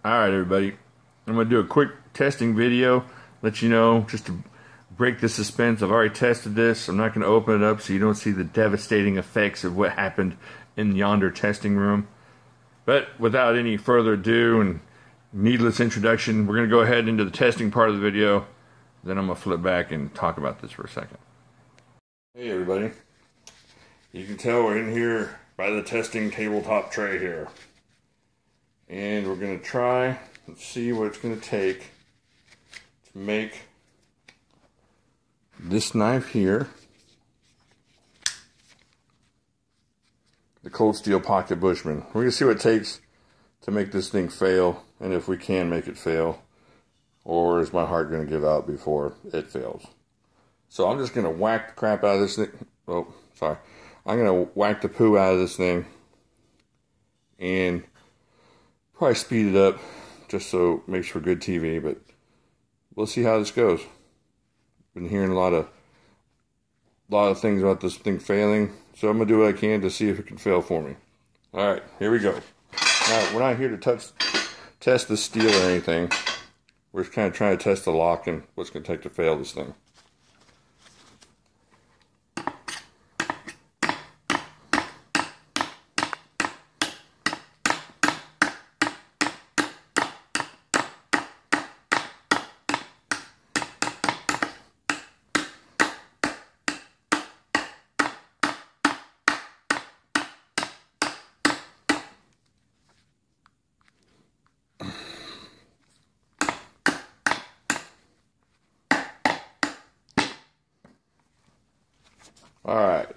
Alright everybody, I'm going to do a quick testing video, let you know, just to break the suspense. I've already tested this. I'm not going to open it up so you don't see the devastating effects of what happened in yonder testing room. But without any further ado and needless introduction, we're going to go ahead into the testing part of the video. Then I'm going to flip back and talk about this for a second. Hey everybody, you can tell we're in here by the testing tabletop tray here. And we're going to try and see what it's going to take to make this knife here, the cold steel pocket Bushman. We're going to see what it takes to make this thing fail, and if we can make it fail, or is my heart going to give out before it fails. So I'm just going to whack the crap out of this thing. Oh, sorry. I'm going to whack the poo out of this thing and probably speed it up just so it makes for good TV, but we'll see how this goes. Been hearing a lot of things about this thing failing, so I'm gonna do what I can to see if it can fail for me. Alright, here we go. Now, we're not here to test the steel or anything. We're just kind of trying to test the lock and what's going to take to fail this thing. Alright,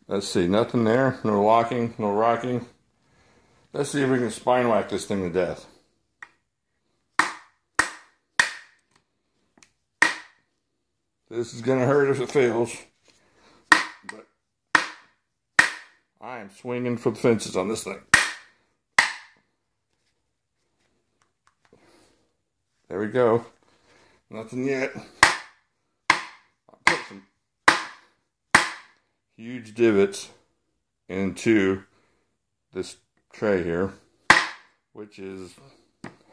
let's see, nothing there, no locking, no rocking. Let's see if we can spine whack this thing to death. This is going to hurt if it fails, but I am swinging for the fences on this thing. There we go, nothing yet. Huge divots into this tray here, which is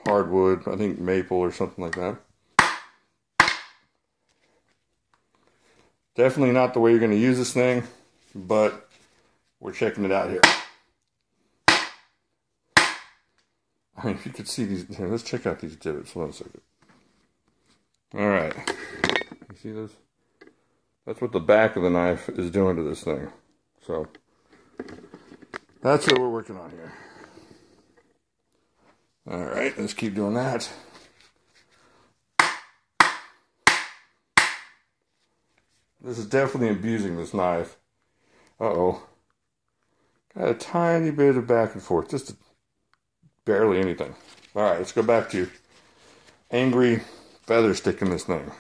hardwood, I think maple or something like that. Definitely not the way you're going to use this thing, but we're checking it out here. I mean, if you could see these, here, let's check out these divots. Hold on a second. Alright, you see those? That's what the back of the knife is doing to this thing. So, that's what we're working on here. Alright, let's keep doing that. This is definitely abusing this knife. Uh-oh. Got a tiny bit of back and forth. Just barely anything. Alright, let's go back to angry feather sticking this thing.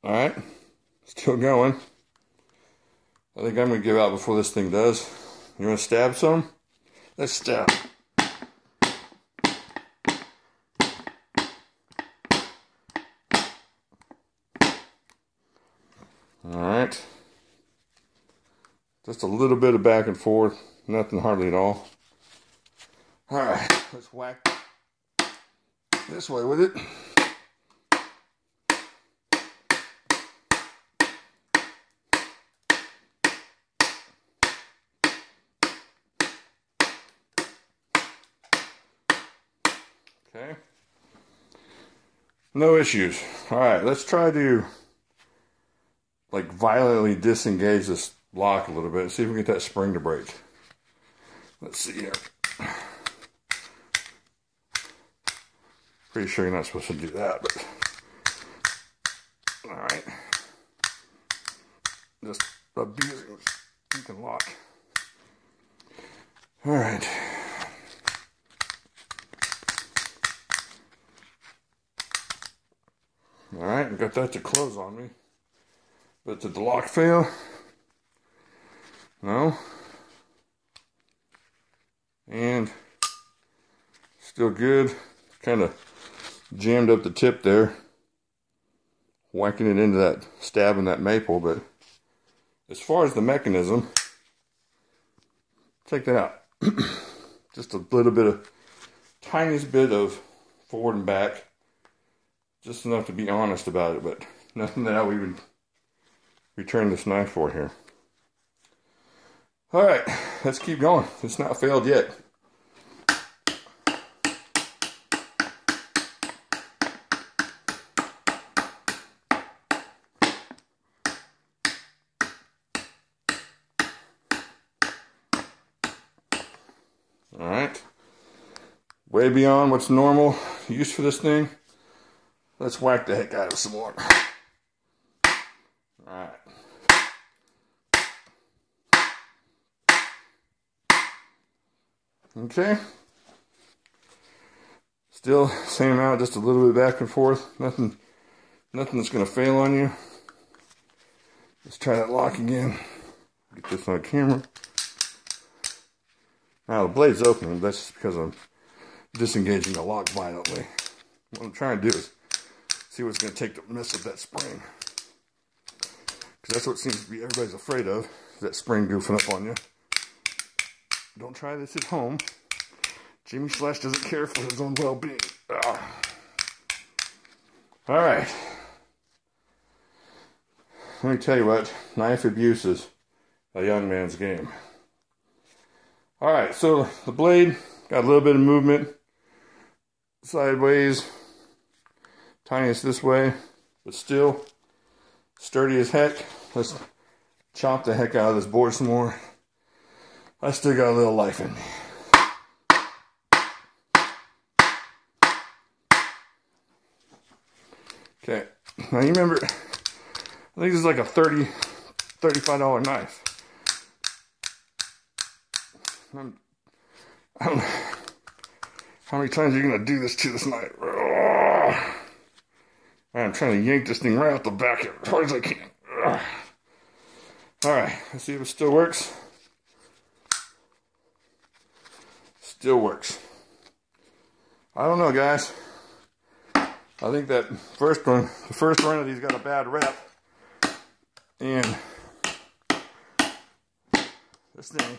Alright, still going. I think I'm going to give out before this thing does. You want to stab some? Let's stab. Alright. Just a little bit of back and forth. Nothing hardly at all. Alright, let's whack this way with it. Okay. No issues. Alright, let's try to like violently disengage this lock a little bit and see if we can get that spring to break. Let's see here. Pretty sure you're not supposed to do that, but alright. Just abusing this freaking lock. Alright. Alright, got that to close on me. But did the lock fail? No. And still good. Kind of jammed up the tip there, whacking it into that, stabbing that maple. But as far as the mechanism, check that out. Just a little bit of, tiniest bit of forward and back, just enough to be honest about it, but nothing that I would even return this knife for here. All right, let's keep going. It's not failed yet. All right, way beyond what's normal use for this thing. Let's whack the heck out of it some more. All right. Okay. Still same amount, just a little bit back and forth. Nothing that's gonna fail on you. Let's try that lock again. Get this on camera. Now the blade's open, that's just because I'm disengaging the lock violently. What I'm trying to do is see what's going to take to mess up that spring. Because that's what seems to be everybody's afraid of, is that spring goofing up on you. Don't try this at home. Jimmy Slash doesn't care for his own well-being. Alright. Let me tell you what, knife abuse is a young man's game. Alright, so the blade got a little bit of movement sideways, tiniest this way, but still sturdy as heck. Let's chop the heck out of this board some more. I still got a little life in me. Okay, now you remember, I think this is like a $35 knife. I don't know how many times are you going to do this to this knife. I'm trying to yank this thing right out the back as hard as I can. Alright, let's see if it still works. Still works. I don't know, guys. I think that the first run of these got a bad rep. And this thing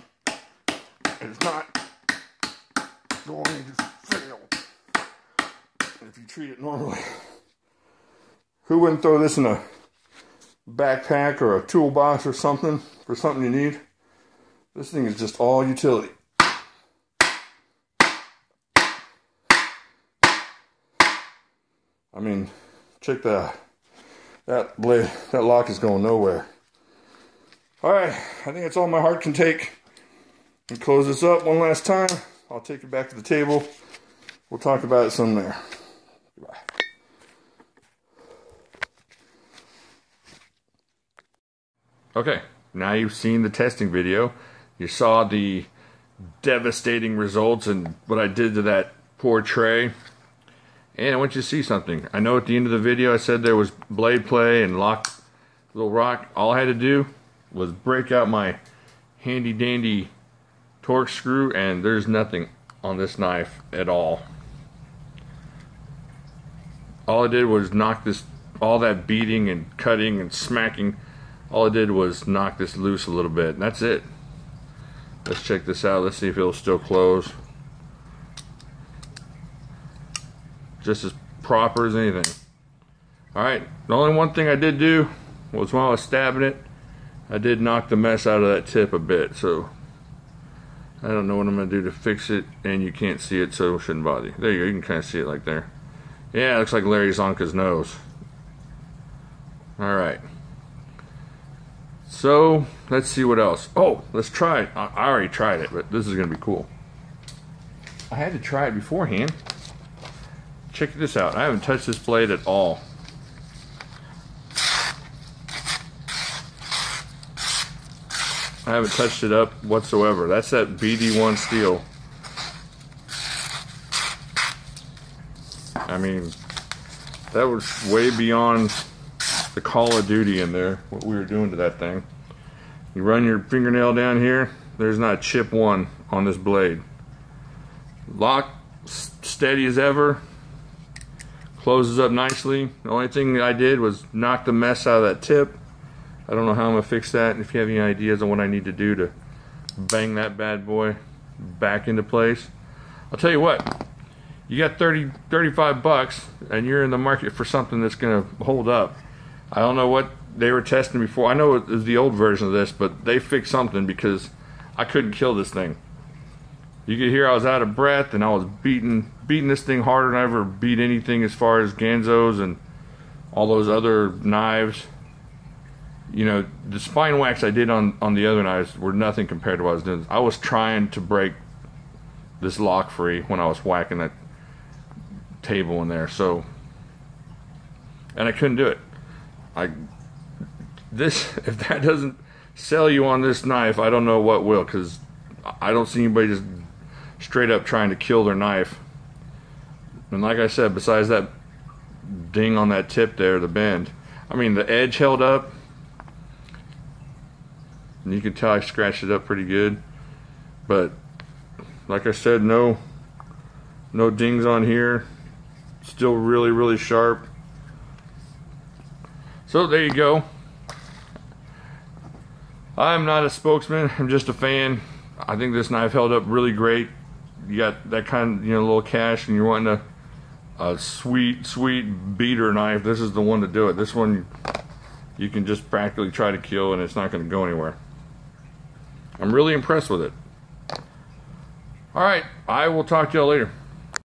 is not going to fail if you treat it normally. Who wouldn't throw this in a backpack or a toolbox or something for something you need? This thing is just all utility. I mean, check that blade, that lock is going nowhere. Alright, I think that's all my heart can take. And close this up one last time. I'll take it back to the table. We'll talk about it some there. Goodbye. Okay, now you've seen the testing video. You saw the devastating results and what I did to that poor tray. And I want you to see something. I know at the end of the video I said there was blade play and little rock. All I had to do was break out my handy dandy torque screw, and there's nothing on this knife at all. All I did was knock this, all that beating and cutting and smacking, all I did was knock this loose a little bit, and that's it. Let's check this out. Let's see if it'll still close. Just as proper as anything. Alright, the only one thing I did do was while I was stabbing it, I did knock the mess out of that tip a bit, so I don't know what I'm going to do to fix it, and you can't see it, so it shouldn't bother you. There you go, you can kind of see it like there. Yeah, it looks like Larry Zonka's nose. Alright. So, let's see what else. Oh, let's try it. I already tried it, but this is going to be cool. I had to try it beforehand. Check this out. I haven't touched this blade at all. I haven't touched it up whatsoever. That's that BD1 steel. I mean, that was way beyond the Call of Duty in there, what we were doing to that thing. You run your fingernail down here, there's not a chip one on this blade. Lock steady as ever. Closes up nicely. The only thing I did was knock the mess out of that tip. I don't know how I'm going to fix that. If you have any ideas on what I need to do to bang that bad boy back into place, I'll tell you what. You got 35 bucks and you're in the market for something that's going to hold up. I don't know what they were testing before. I know it was the old version of this, but they fixed something because I couldn't kill this thing. You could hear I was out of breath, and I was beating this thing harder than I ever beat anything as far as Ganzos and all those other knives. You know, the spine wax I did on the other knives were nothing compared to what I was doing. I was trying to break this lock free when I was whacking that table in there, so, and I couldn't do it. If that doesn't sell you on this knife, I don't know what will, because I don't see anybody just straight up trying to kill their knife. And like I said, besides that ding on that tip there, the bend, I mean, the edge held up, and you can tell I scratched it up pretty good, but like I said, no dings on here. Still really, really sharp. So there you go. I'm not a spokesman, I'm just a fan. I think this knife held up really great. You got that kind of, little cash, and you're wanting a sweet, sweet beater knife. This is the one to do it. This one you can just practically try to kill and it's not going to go anywhere. I'm really impressed with it. Alright, I will talk to y'all later.